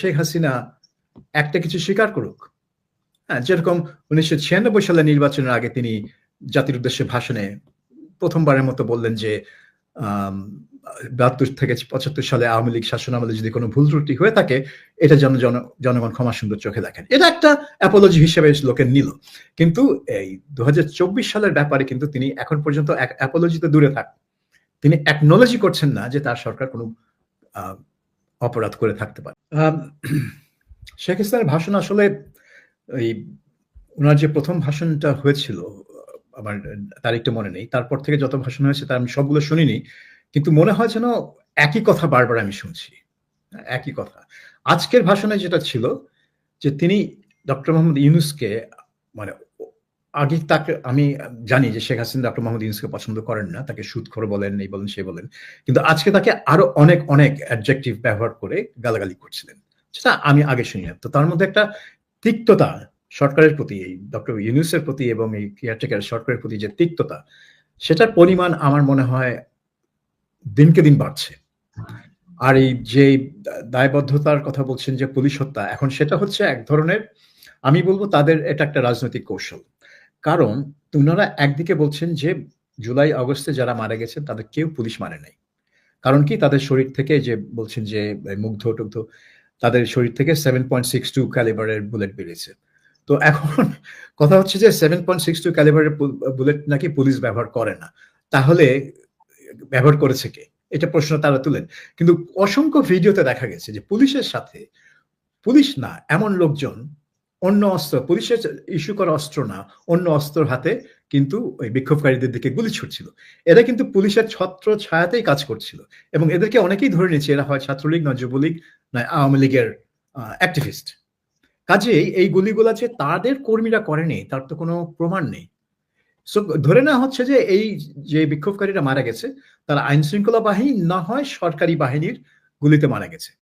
শেখ হাসিনা একটা কিছু স্বীকার করুক। হ্যাঁ, যেরকম 1996 সালের নির্বাচনের আগে তিনি জাতির উদ্দেশ্যে ভাষণে প্রথমবারের মতো বললেন যে 72 থেকে 75 সালে আওয়ামী লীগ শাসনামলে যদি কোনো ভুল ত্রুটি হয়ে থাকে এটা যেন জনগণ ক্ষমা সুন্দর চোখে দেখেন। এটা একটা অ্যাপোলজি হিসেবে লোকে নিল। কিন্তু এই 2024 সালের ব্যাপারে কিন্তু তিনি এখন পর্যন্ত অ্যাপোলজিতে দূরে থাক, তিনি অ্যাকনোলজি করছেন না যে তার সরকার কোনো অপরাধ করে থাকতে পারে। শেখ হাসিনার ভাষণ আসলে ওই ওনার যে প্রথম ভাষণটা হয়েছিল, আমার তারিখটা মনে নেই, তারপর থেকে যত ভাষণ হয়েছে তার আমি সবগুলো শুনিনি, কিন্তু মনে হয় যেন একই কথা বারবার আমি শুনছি, একই কথা। আজকের ভাষণে যেটা ছিল যে তিনি ডক্টর মোহাম্মদ ইউনূসকে মানে আগে তাকে আমি জানি যে শেখ হাসিনা ডক্টর মোহাম্মদ ইউনূসকে পছন্দ করেন না, তাকে সুদখোর বলেন, এই বলেন সে বলেন, কিন্তু আজকে তাকে আরো অনেক অনেক অ্যাডজেক্টিভ ব্যবহার করে গালাগালি করছিলেন, সেটা আমি আগে শুনিনি। তো তার মধ্যে একটা তিক্ততা সরকারের প্রতি, এই ডক্টর ইউনূসের প্রতি এবং এই কেয়ারটেকার সরকারের প্রতি যে তিক্ততা, সেটার পরিমাণ আমার মনে হয় দিনকে দিন বাড়ছে। আর এই যে দায়বদ্ধতার কথা বলছেন যে পুলিশ হত্যা, এখন সেটা হচ্ছে এক ধরনের, আমি বলবো তাদের এটা একটা রাজনৈতিক কৌশল। কারণ উনারা একদিকে বলছেন যে জুলাই আগস্টে যারা মারা গেছেন তাদের কেউ পুলিশ মারে নাই। কারণ কি তাদের শরীর থেকে যে বলছেন যে মুগ্ধ টুগ্ধ, তাদের শরীর থেকে 7.62 ক্যালিবারের বুলেট বেরিয়েছে। তো এখন কথা হচ্ছে যে 7.62 ক্যালিবারের বুলেট নাকি পুলিশ ব্যবহার করে না, তাহলে ব্যবহার করেছে কে, এটা প্রশ্ন তারা তুলেন। কিন্তু অসংখ্য ভিডিওতে দেখা গেছে যে পুলিশের সাথে, পুলিশ না এমন লোকজন অন্য অস্ত্র, পুলিশের ইস্যু করা অস্ত্র না অন্য অস্ত্র হাতে কিন্তু ওই বিক্ষোভকারীদের দিকে গুলি ছুটছিল। এরা কিন্তু পুলিশের ছত্র ছায়াতেই কাজ করছিল এবং এদেরকে অনেকেই ধরে নিয়েছে এরা হয় ছাত্রলীগ না যুবলীগ না আওয়ামী লীগের অ্যাক্টিভিস্ট। কাজেই এই গুলিগুলা যে তাদের কর্মীরা করেনি তার তো কোনো প্রমাণ নেই। সো ধরে নেওয়া হচ্ছে যে এই যে বিক্ষোভকারীরা মারা গেছে তারা আইন শৃঙ্খলা বাহিনী না হয় সরকারি বাহিনীর গুলিতে মারা গেছে।